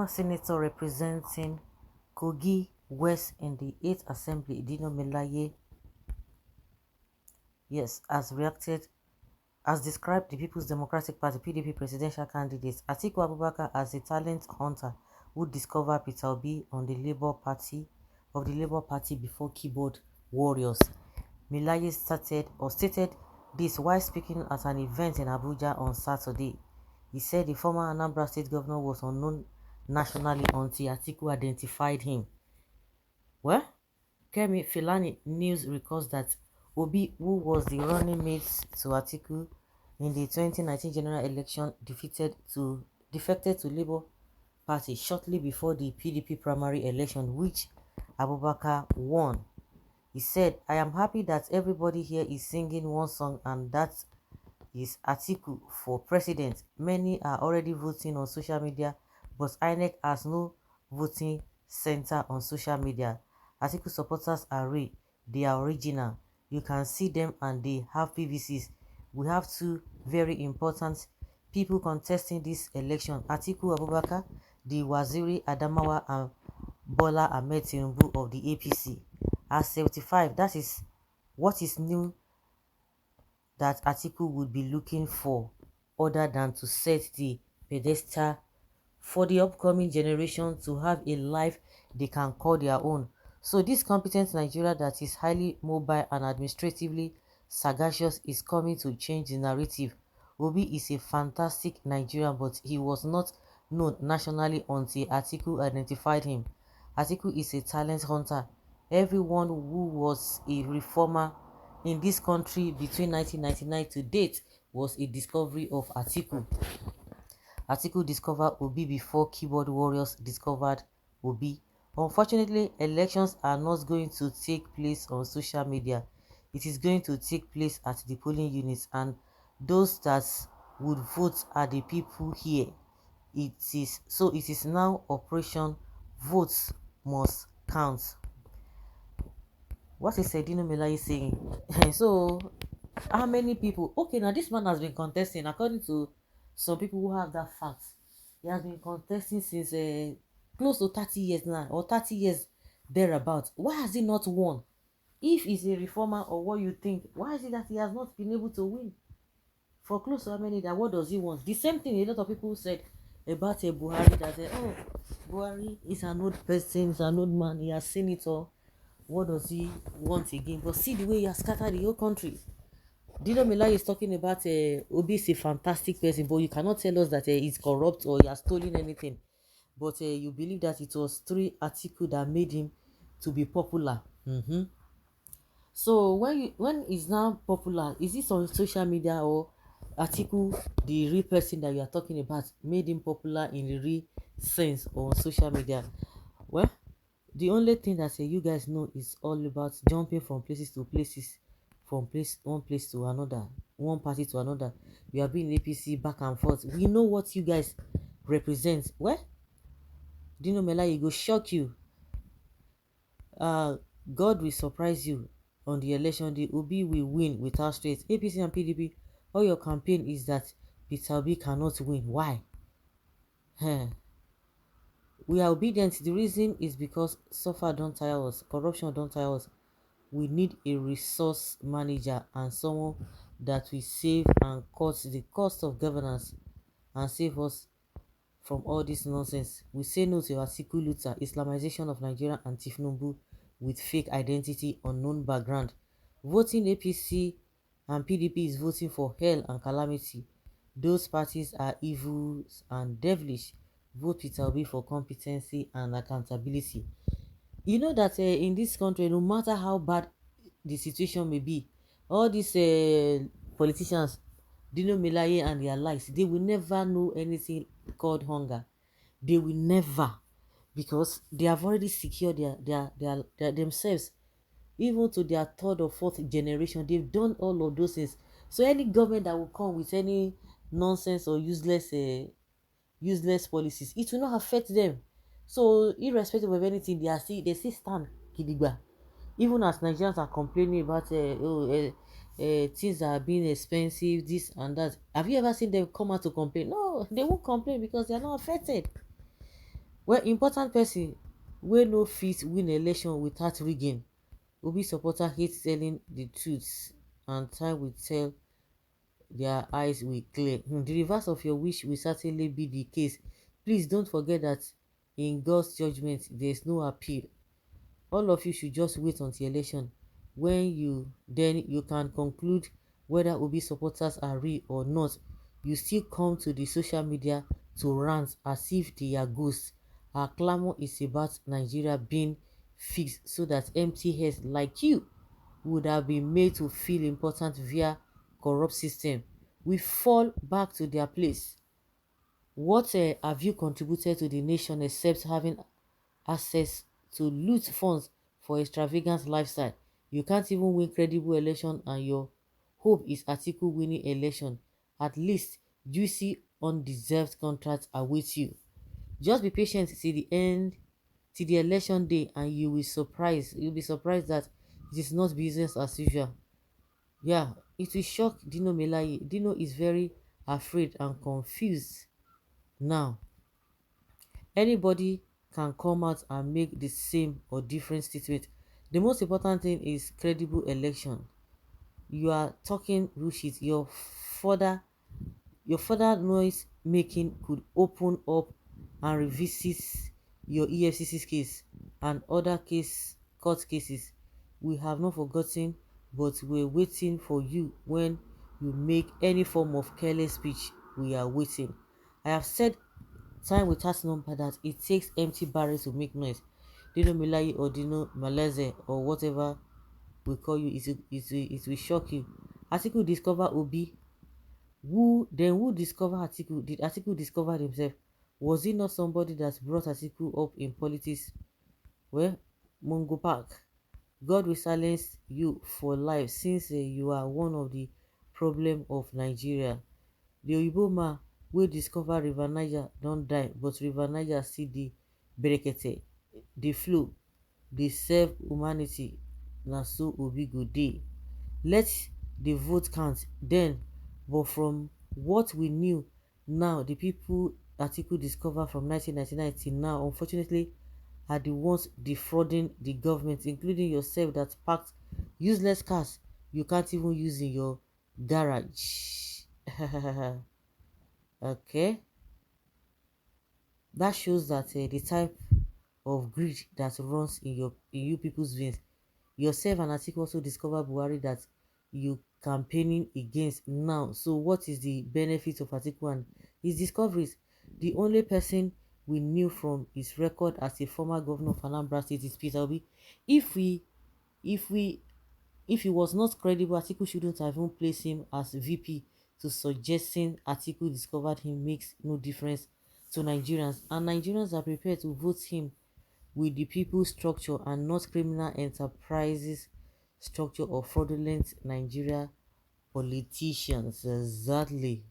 senator representing Kogi West in the 8th Assembly, Dino Melaye, yes, has described the People's Democratic Party (PDP) presidential candidate Atiku Abubakar as a talent hunter who discovered Peter Obi on the Labour Party before keyboard warriors. Melaye stated this while speaking at an event in Abuja on Saturday. He said the former Anambra State governor was unknown nationally until Atiku identified him. Well, Kemi Filani News records that Obi, who was the running mate to Atiku in the 2019 general election, defected to Labour Party shortly before the PDP primary election, which Abubakar won. He said, "I am happy that everybody here is singing one song, and that is Atiku for president. Many are already voting on social media, but INEC has no voting center on social media. Atiku supporters are real. They are original. You can see them and they have PVCs. We have two very important people contesting this election. Atiku Abubakar, the Waziri Adamawa, and Bola Ahmed Tinubu of the APC. At 75, that is what is new that Atiku would be looking for, other than to set the pedestal for the upcoming generation to have a life they can call their own. So this competent Nigeria that is highly mobile and administratively sagacious is coming to change the narrative. Obi is a fantastic Nigerian, but he was not known nationally until Atiku identified him. Atiku is a talent hunter. Everyone who was a reformer in this country between 1999 to date was a discovery of Atiku. Atiku discovered Obi before keyboard warriors discovered Obi. Unfortunately, elections are not going to take place on social media. It is going to take place at the polling units, and those that would vote are the people here. It is now Operation Votes Must Count. What is Edino Melaye saying? So, how many people? Okay, now this man has been contesting, according to some people who have that fact. He has been contesting since close to 30 years now, or 30 years thereabout. Why has he not won? If he's a reformer, or what you think, why is it that he has not been able to win? For close to how many that, what does he want? The same thing a lot of people said about a Buhari, that said, oh, Buhari is an old person, he's an old man, he has seen it all. What does he want again? But see the way he has scattered the whole country. Dino Melaye is talking about Obi is a fantastic person, but you cannot tell us that he's corrupt or he has stolen anything. But you believe that it was three articles that made him to be popular. So when he's now popular, is this on social media, or Atiku, the real person that you are talking about, made him popular in the real sense on social media? Well, the only thing that you guys know is all about jumping from places to places, from one place to another, one party to another. You are being APC back and forth. We know what you guys represent. Well, Dino Melaye go shock you. God will surprise you on the election day. Obi will win without straight. APC and PDP, all your campaign is that Peter Obi cannot win. Why? We are obedient. The reason is because suffer don't tire us, corruption don't tire us. We need a resource manager and someone that will save and cut the cost of governance and save us from all this nonsense. We say no to Atiku Luther, Islamization of Nigeria, and Tinubu with fake identity, unknown background. Voting APC and PDP is voting for hell and calamity. Those parties are evil and devilish. Vote Peter Obi for competency and accountability. You know that in this country, no matter how bad the situation may be, all these politicians, Dino Melaye and their likes, they will never know anything called hunger. They will never, because they have already secured their themselves, even to their third or fourth generation. They've done all of those things. So any government that will come with any nonsense or useless policies, it will not affect them. So irrespective of anything, they still stand gidigba. Even as Nigerians are complaining about things are being expensive, this and that. Have you ever seen them come out to complain? No, they won't complain because they are not affected. Well, important person wey no fit win election without rigging. Obi supporter hate telling the truth, and time will tell, their eyes will clear. The reverse of your wish will certainly be the case. Please don't forget that in God's judgment there is no appeal. All of you should just wait until election, when you can conclude whether Obi supporters are real or not. You still come to the social media to rant as if they are ghosts. Our clamor is about Nigeria being fixed so that empty heads like you would have been made to feel important via corrupt system. We fall back to their place. What have you contributed to the nation except having access to loot funds for extravagant lifestyle? You can't even win credible election, and your hope is Atiku winning election. At least juicy undeserved contracts await you. Just be patient till the end, till the election day, and you'll be surprised that it is not business as usual. Yeah, it will shock Dino Melaye. Dino is very afraid and confused now. Anybody can come out and make the same or different statement. The most important thing is credible election. You are talking bullshit. Further your further noise making could open up and revisit your EFCC case and other court cases. We have not forgotten, but we're waiting for you. When you make any form of careless speech, we are waiting. I have said time without number that it takes empty barrels to make noise. Dino Milayi or Dino Malaze or whatever we call you, it will shock you. Article discover Obi. Who discover Atiku? Did Atiku discover himself? Was he not somebody that brought Atiku up in politics? Well, Mungo Park, God will silence you for life, since you are one of the problem of Nigeria. The Oyibo man wey discover River Niger don die, but River Niger still dey berekete, dey flow, dey serve humanity. Na so Obi go dey. Let the vote count then, but from what we knew now, the people Atiku discover from 1999 till now, unfortunately, are the ones defrauding the government, including yourself, that packed useless cars you can't even use in your garage. Okay, that shows that the type of greed that runs in you people's veins. Yourself and Atiku also discover Buhari that you campaigning against now. So what is the benefit of Atiku and his discoveries? The only person we knew from his record as a former governor of Anambra State is Peter Obi. If we if we if he was not credible, Atiku shouldn't have even placed him as VP. To suggesting Atiku discovered him makes no difference to Nigerians, and Nigerians are prepared to vote him with the people's structure and not criminal enterprises structure of fraudulent Nigeria politicians. Exactly.